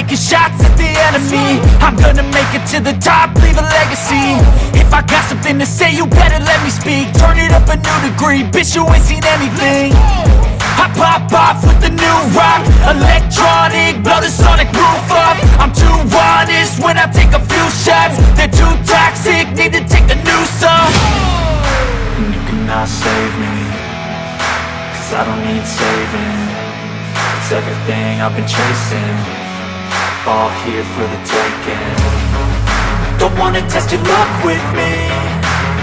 taking shots at the enemy. I'm gonna make it to the top, leave a legacy. If I got something to say, you better let me speak. Turn it up a new degree, bitch, you ain't seen anything. I pop off with the new rock, electronic, blow the sonic roof up. I'm too honest when I take a few shots. They're too toxic, need to take the noose off. And you cannot save me, cause I don't need saving. It's everything I've been chasing, all here for the taking. Don't wanna test your luck with me,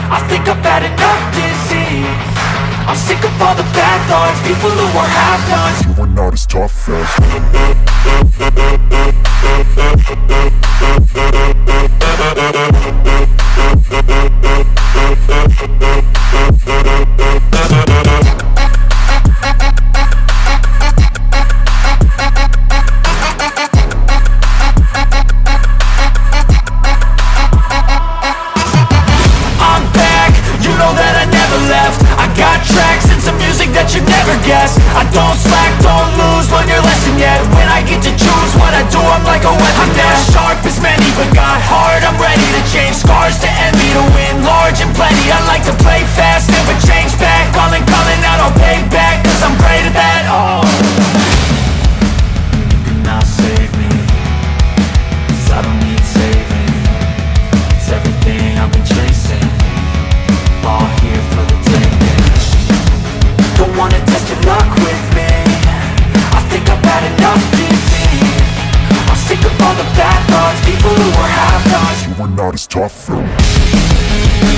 I think I've had enough disease. I'm sick of all the bad thoughts, people who are half-nots. You are not as tough as I'm back, you know that I never left. I got tracks and some music that you never guessed. I don't slack, don't lose, learn your lesson yet. When I get to choose what I do, I'm like a weapon. I'm not sharp as many, but got heart, I'm ready to change. Scars to envy, to win large and plenty. I like to play fast, never change back. Calling out, I'll pay back, cause I'm great at that. Oh, you cannot save me, cause I don't need saving. It's everything I've been chasing, all here for the taking. Don't wanna test your luck with me, I think I've had enough disease. I'm sick of all the bad thoughts, people who are half-nots. you are not as tough as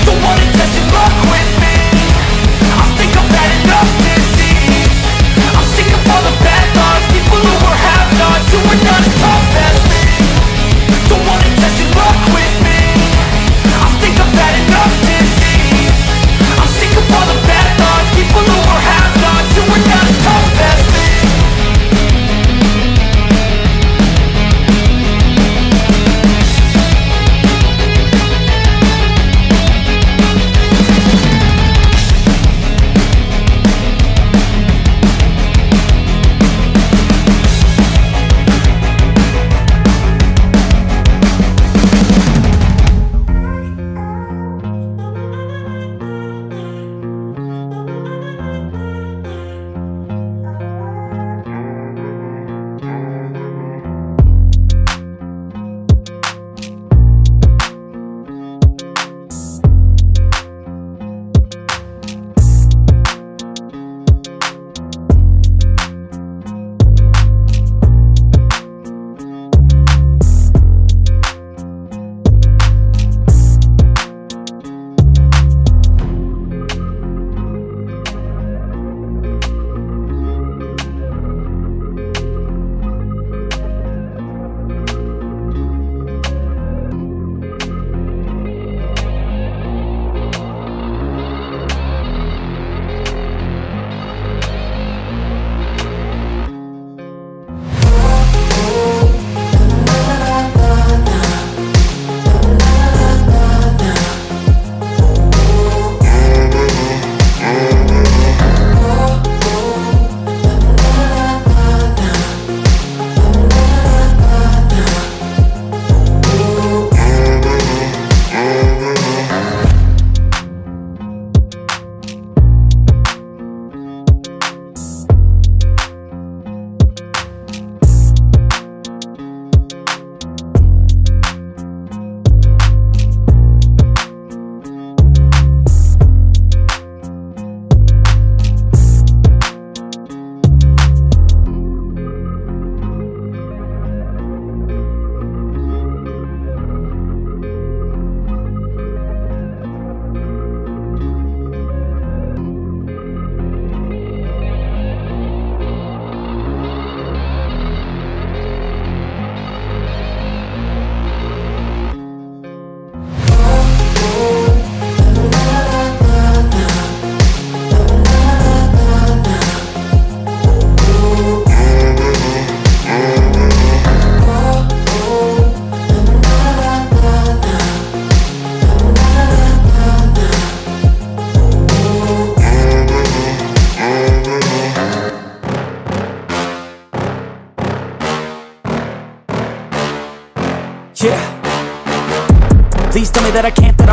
Don't wanna test your luck with me, I think I've had enough disease. I'm sick of all the bad thoughts, people who are half-nots, who are not as tough as me. Don't wanna test your luck with me, I think I've had enough disease. I'm sick of all the bad thoughts, people who are half-nots, who are not as tough as me.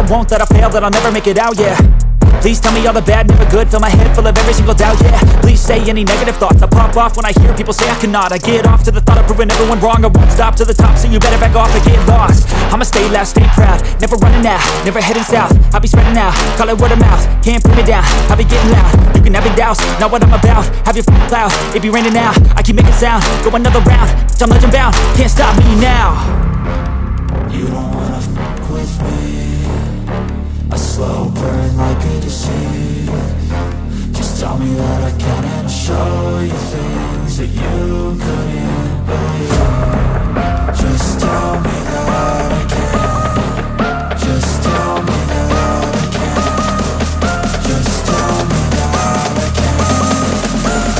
won't, that I'll fail, that I'll never make it out, yeah. Please tell me all the bad, never good. Fill my head full of every single doubt, yeah. Please say any negative thoughts. I pop off when I hear people say I cannot. I get off to the thought of proving everyone wrong. I won't stop to the top, so you better back off and get lost. I'ma stay loud, stay proud, never running out, never heading south. I'll be spreading out, call it word of mouth. Can't put me down, I'll be getting loud. You can have your doubts, not what I'm about. Have your cloud, it be raining now. I keep making sound, go another round. I'm legend bound, can't stop me now. You don't wanna fuck with me. A slow burn like a disease. Just tell me that I can and I'll show you things that you couldn't believe. Just tell me that I can. Just tell me that I can. Just tell me that I can.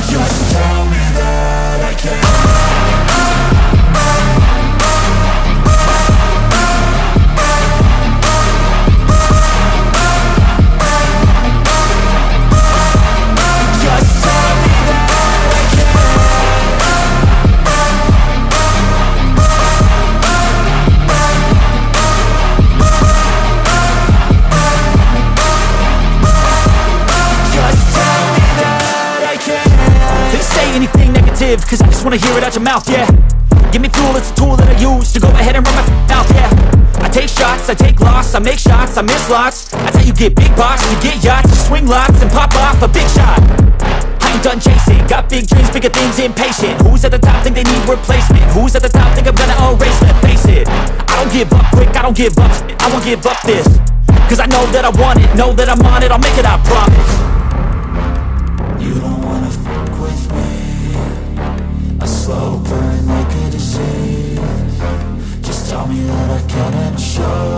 Just tell me that I can. Cause I just wanna hear it out your mouth, yeah. Give me fuel, it's a tool that I use to go ahead and run my mouth, yeah. I take shots, I take loss, I make shots, I miss lots. That's how you get big box, you get yachts, you swing lots and pop off a big shot. I ain't done chasing, got big dreams, bigger things, impatient. Who's at the top think they need replacement? Who's at the top think I'm gonna erase, let's face it. I don't give up quick, I don't give up, I won't give up this. Cause I know that I want it, know that I'm on it, I'll make it, I promise. You don't wanna fuck with me. A slow burn like a disease. Just tell me that I can and I'll show